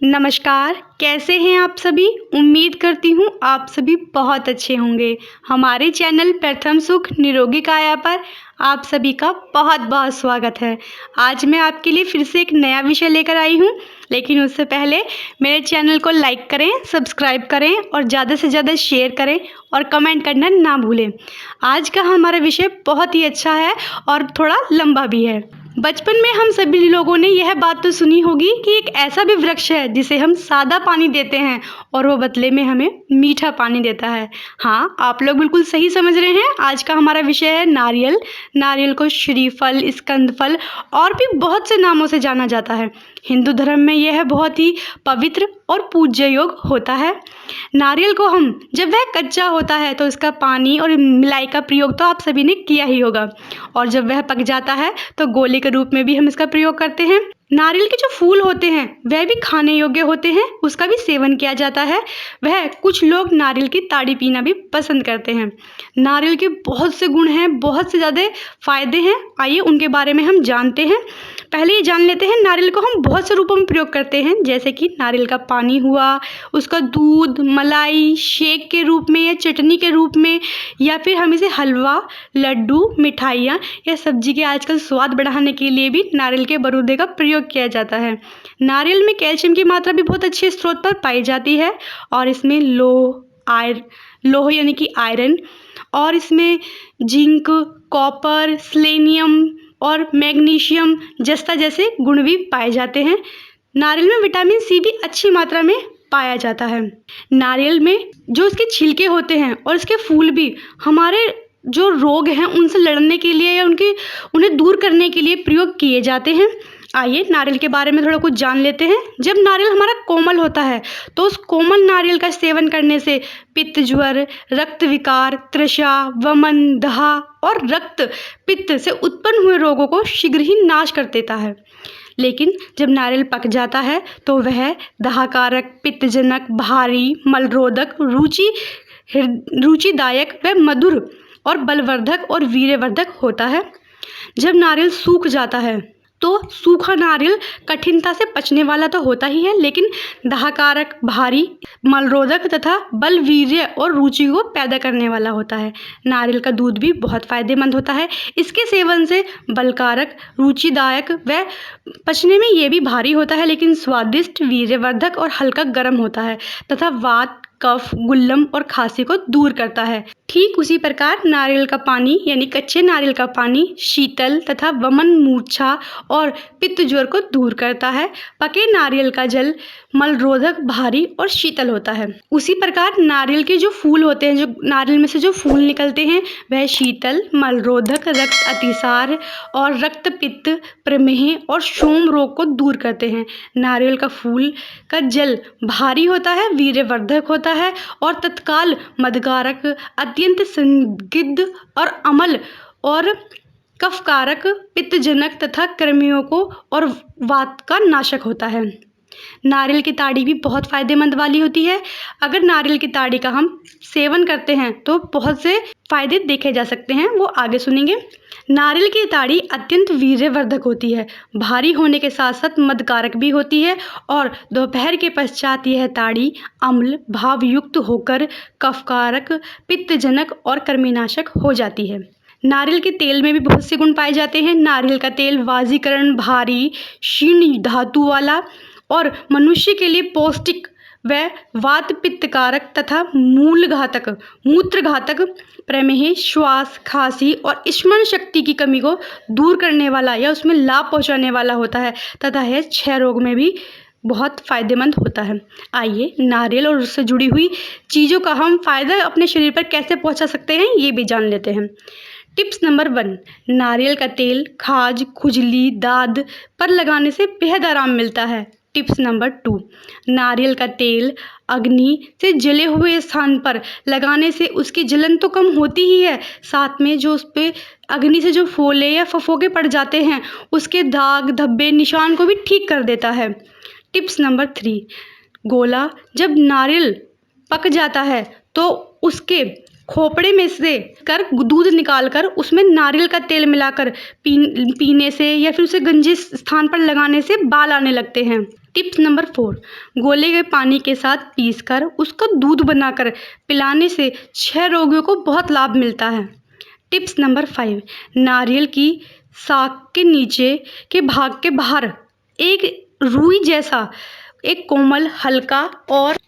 नमस्कार, कैसे हैं आप सभी? उम्मीद करती हूँ आप सभी बहुत अच्छे होंगे। हमारे चैनल प्रथम सुख निरोगी काया पर आप सभी का बहुत बहुत स्वागत है। आज मैं आपके लिए फिर से एक नया विषय लेकर आई हूँ, लेकिन उससे पहले मेरे चैनल को लाइक करें, सब्सक्राइब करें और ज़्यादा से ज़्यादा शेयर करें और कमेंट करना ना भूलें। आज का हमारा विषय बहुत ही अच्छा है और थोड़ा लंबा भी है। बचपन में हम सभी लोगों ने यह बात तो सुनी होगी कि एक ऐसा भी वृक्ष है जिसे हम सादा पानी देते हैं और वो बदले में हमें मीठा पानी देता है। हाँ, आप लोग बिल्कुल सही समझ रहे हैं। आज का हमारा विषय है नारियल। नारियल को श्रीफल, स्कंद फल और भी बहुत से नामों से जाना जाता है। हिंदू धर्म में यह बहुत ही पवित्र और पूज्य योग होता है। नारियल को हम जब वह कच्चा होता है तो इसका पानी और मिलाई का प्रयोग तो आप सभी ने किया ही होगा, और जब वह पक जाता है तो गोले के रूप में भी हम इसका प्रयोग करते हैं। नारियल के जो फूल होते हैं वह भी खाने योग्य होते हैं, उसका भी सेवन किया जाता है। वह कुछ लोग नारियल की ताड़ी पीना भी पसंद करते हैं। नारियल के बहुत से गुण हैं, बहुत से ज़्यादा फायदे हैं। आइए उनके बारे में हम जानते हैं। पहले ये जान लेते हैं, नारियल को हम बहुत से रूपों में प्रयोग करते हैं, जैसे कि नारियल का पानी हुआ, उसका दूध, मलाई, शेक के रूप में या चटनी के रूप में, या फिर हम इसे हलवा, लड्डू, मिठाइयाँ या सब्जी के आजकल स्वाद बढ़ाने के लिए भी नारियल के बरूदे का प्रयोग किया जाता है। नारियल में कैल्शियम की मात्रा भी बहुत अच्छे स्रोत पर पाई जाती है, और इसमें लोह यानी कि आयरन, और इसमें जिंक, कॉपर, सेलेनियम और मैग्नीशियम, जस्ता जैसे गुण भी पाए जाते हैं। नारियल में विटामिन सी भी अच्छी मात्रा में पाया जाता है। नारियल में जो इसके छिलके होते हैं और इसके फूल भी हमारे जो रोग हैं उनसे लड़ने के लिए या उन्हें दूर करने के लिए प्रयोग किए जाते हैं। आइए नारियल के बारे में थोड़ा कुछ जान लेते हैं। जब नारियल हमारा कोमल होता है तो उस कोमल नारियल का सेवन करने से पित्त ज्वर, रक्त विकार, तृषा, वमन, दहा और रक्त पित्त से उत्पन्न हुए रोगों को शीघ्र ही नाश कर देता है। लेकिन जब नारियल पक जाता है तो वह दहाकारक, पित्तजनक, भारी, मलरोधक, रुचिदायक व मधुर और बलवर्धक और वीर्यवर्धक होता है। जब नारियल सूख जाता है तो सूखा नारियल कठिनता से पचने वाला तो होता ही है, लेकिन दहाकारक, भारी, मलरोधक तथा बल, वीर्य और रुचि को पैदा करने वाला होता है। नारियल का दूध भी बहुत फायदेमंद होता है। इसके सेवन से बलकारक, रुचिदायक व पचने में ये भी भारी होता है, लेकिन स्वादिष्ट, वीर्यवर्धक और हल्का गर्म होता है तथा वात, कफ, गुल्लम और खांसी को दूर करता है। ठीक उसी प्रकार नारियल का पानी यानी कच्चे नारियल का पानी शीतल तथा वमन, मूर्छा और पित्त ज्वर को दूर करता है। पके नारियल का जल मलरोधक, भारी और शीतल होता है। उसी प्रकार नारियल के जो फूल होते हैं, जो नारियल में से जो फूल निकलते हैं, वह शीतल, मलरोधक, रक्त अतिसार और रक्त पित्त, प्रमेह और शोम रोग को दूर करते हैं। नारियल का फूल का जल भारी होता है, वीर्यवर्धक होता है और तत्काल मदकारक, अत्यंत संदिग्ध और अम्ल और कफकारक, पित्तजनक तथा कृमियों को और वात का नाशक होता है। नारियल की ताड़ी भी बहुत फायदेमंद वाली होती है। अगर नारियल की ताड़ी का हम सेवन करते हैं तो बहुत से फायदे देखे जा सकते हैं, वो आगे सुनेंगे। नारियल की ताड़ी अत्यंत वीर्यवर्धक होती है, भारी होने के साथ साथ मदकारक भी होती है, और दोपहर के पश्चात यह ताड़ी अम्ल भावयुक्त होकर कफकारक, पित्तजनक और कृमिनाशक हो जाती है। नारियल के तेल में भी बहुत से गुण पाए जाते हैं। नारियल का तेल वाजीकरण, भारी, क्षीण धातु वाला और मनुष्य के लिए पौष्टिक व वात पित्तकारक तथा मूत्र घातक, प्रमेह, श्वास, खांसी और स्मरण शक्ति की कमी को दूर करने वाला या उसमें लाभ पहुंचाने वाला होता है तथा यह क्षय रोग में भी बहुत फायदेमंद होता है। आइए नारियल और उससे जुड़ी हुई चीज़ों का हम फायदा अपने शरीर पर कैसे पहुंचा सकते हैं ये भी जान लेते हैं। टिप्स नंबर 1, नारियल का तेल खाज, खुजली, दाद पर लगाने से बेहद आराम मिलता है। टिप्स नंबर 2, नारियल का तेल अग्नि से जले हुए स्थान पर लगाने से उसकी जलन तो कम होती ही है, साथ में जो उस पर अग्नि से जो फोले या फफोके पड़ जाते हैं उसके दाग, धब्बे, निशान को भी ठीक कर देता है। टिप्स नंबर 3, गोला जब नारियल पक जाता है तो उसके खोपड़े में से दूध निकालकर उसमें नारियल का तेल मिलाकर पीने से या फिर उसे गंजे स्थान पर लगाने से बाल आने लगते हैं। टिप्स नंबर 4, गोले के पानी के साथ पीसकर उसका दूध बनाकर पिलाने से 6 रोगियों को बहुत लाभ मिलता है। टिप्स नंबर 5, नारियल की साख के नीचे के भाग के बाहर एक रुई जैसा एक कोमल, हल्का और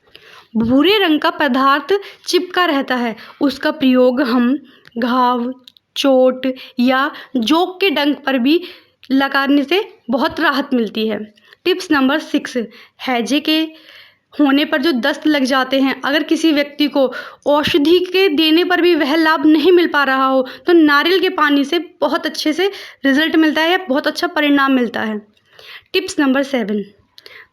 भूरे रंग का पदार्थ चिपका रहता है। उसका प्रयोग हम घाव, चोट या जोक के डंक पर भी लगाने से बहुत राहत मिलती है। टिप्स नंबर 6, हैजे के होने पर जो दस्त लग जाते हैं, अगर किसी व्यक्ति को औषधि के देने पर भी वह लाभ नहीं मिल पा रहा हो तो नारियल के पानी से बहुत अच्छे से रिजल्ट मिलता है या बहुत अच्छा परिणाम मिलता है। टिप्स नंबर 7,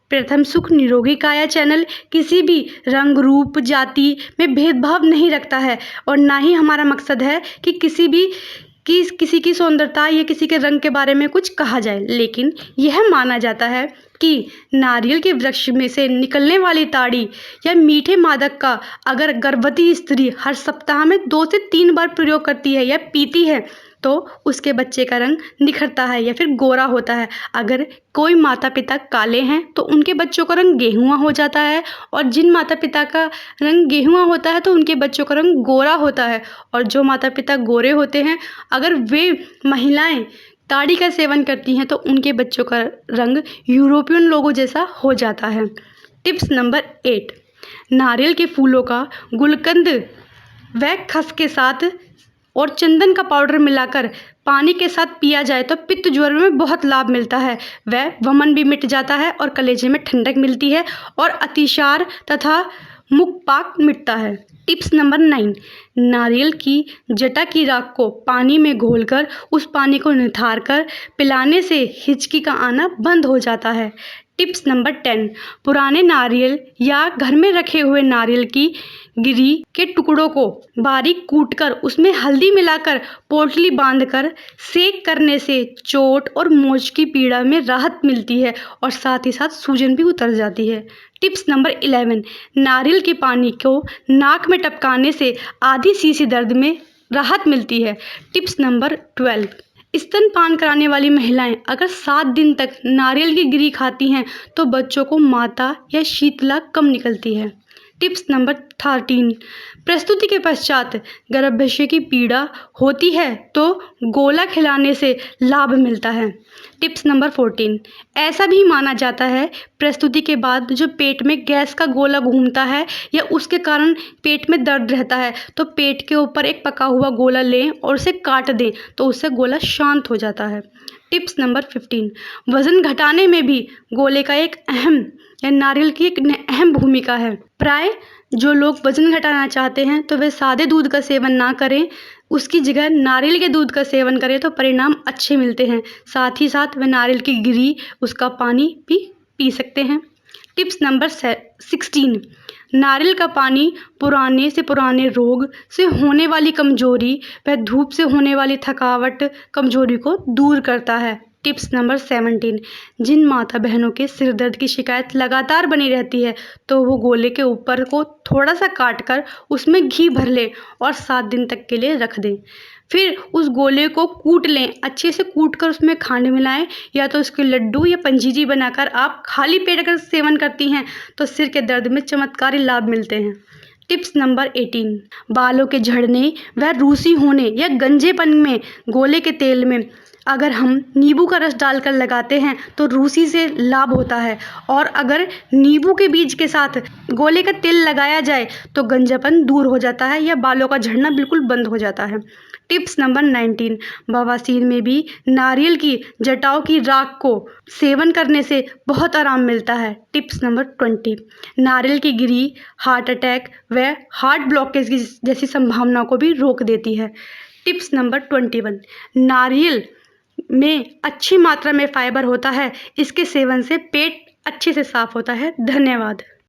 प्रथम सुख निरोगी काया चैनल किसी भी रंग, रूप, जाति में भेदभाव नहीं रखता है और ना ही हमारा मकसद है कि किसी की सौंदर्यता या किसी के रंग के बारे में कुछ कहा जाए, लेकिन यह माना जाता है कि नारियल के वृक्ष में से निकलने वाली ताड़ी या मीठे मादक का अगर गर्भवती स्त्री हर सप्ताह में 2 से 3 बार प्रयोग करती है या पीती है तो उसके बच्चे का रंग निखरता है या फिर गोरा होता है। अगर कोई माता पिता काले हैं तो उनके बच्चों का रंग गेहुआ हो जाता है और जिन माता पिता का रंग गेहुआ होता है तो उनके बच्चों का रंग गोरा होता है, और जो माता पिता गोरे होते हैं अगर वे महिलाएं ताड़ी का सेवन करती हैं तो उनके बच्चों का रंग यूरोपियन लोगों जैसा हो जाता है। टिप्स नंबर 8, नारियल के फूलों का गुलकंद व खस के साथ और चंदन का पाउडर मिलाकर पानी के साथ पिया जाए तो पित्त ज्वर में बहुत लाभ मिलता है। वह वमन भी मिट जाता है और कलेजे में ठंडक मिलती है और अतिसार तथा मुखपाक मिटता है। टिप्स नंबर 9, नारियल की जटा की राख को पानी में घोलकर उस पानी को निथार कर पिलाने से हिचकी का आना बंद हो जाता है। टिप्स नंबर 10, पुराने नारियल या घर में रखे हुए नारियल की गिरी के टुकड़ों को बारीक कूटकर उसमें हल्दी मिलाकर पोटली बांधकर सेक करने से चोट और मोच की पीड़ा में राहत मिलती है और साथ ही साथ सूजन भी उतर जाती है। टिप्स नंबर 11, नारियल के पानी को नाक में टपकाने से आधी शीशी दर्द में राहत मिलती है। टिप्स नंबर 12, स्तनपान कराने वाली महिलाएं अगर 7 दिन तक नारियल की गिरी खाती हैं तो बच्चों को माता या शीतला कम निकलती है। टिप्स नंबर 13, प्रस्तुति के पश्चात गर्भाशय की पीड़ा होती है तो गोला खिलाने से लाभ मिलता है। टिप्स नंबर 14, ऐसा भी माना जाता है प्रस्तुति के बाद जो पेट में गैस का गोला घूमता है या उसके कारण पेट में दर्द रहता है तो पेट के ऊपर एक पका हुआ गोला लें और उसे काट दें तो उससे गोला शांत हो जाता है। टिप्स नंबर 15, वज़न घटाने में भी गोले का एक अहम या नारियल की एक अहम भूमिका है। प्राय जो लोग वज़न घटाना चाहते हैं तो वे सादे दूध का सेवन ना करें, उसकी जगह नारियल के दूध का सेवन करें तो परिणाम अच्छे मिलते हैं। साथ ही साथ वे नारियल की गिरी उसका पानी भी पी सकते हैं। टिप्स नंबर 16, नारियल का पानी पुराने से पुराने रोग से होने वाली कमजोरी व धूप से होने वाली थकावट कमजोरी को दूर करता है। टिप्स नंबर 17, जिन माता बहनों के सिर दर्द की शिकायत लगातार बनी रहती है तो वो गोले के ऊपर को थोड़ा सा काट कर उसमें घी भर लें और 7 दिन तक के लिए रख दें। फिर उस गोले को कूट लें, अच्छे से कूट कर उसमें खांड मिलाएं या तो उसके लड्डू या पंजीरी बनाकर आप खाली पेट अगर सेवन करती हैं तो सिर के दर्द में चमत्कारी लाभ मिलते हैं। टिप्स नंबर 18, बालों के झड़ने व रूसी होने या गंजेपन में गोले के तेल में अगर हम नींबू का रस डालकर लगाते हैं तो रूसी से लाभ होता है, और अगर नींबू के बीज के साथ गोले का तेल लगाया जाए तो गंजापन दूर हो जाता है या बालों का झड़ना बिल्कुल बंद हो जाता है। टिप्स नंबर 19, बवासीर में भी नारियल की जटाओं की राख को सेवन करने से बहुत आराम मिलता है। टिप्स नंबर 20, नारियल की गिरी हार्ट अटैक व हार्ट ब्लॉकेज की जैसी संभावना को भी रोक देती है। टिप्स नंबर 21, नारियल में अच्छी मात्रा में फाइबर होता है, इसके सेवन से पेट अच्छे से साफ होता है। धन्यवाद।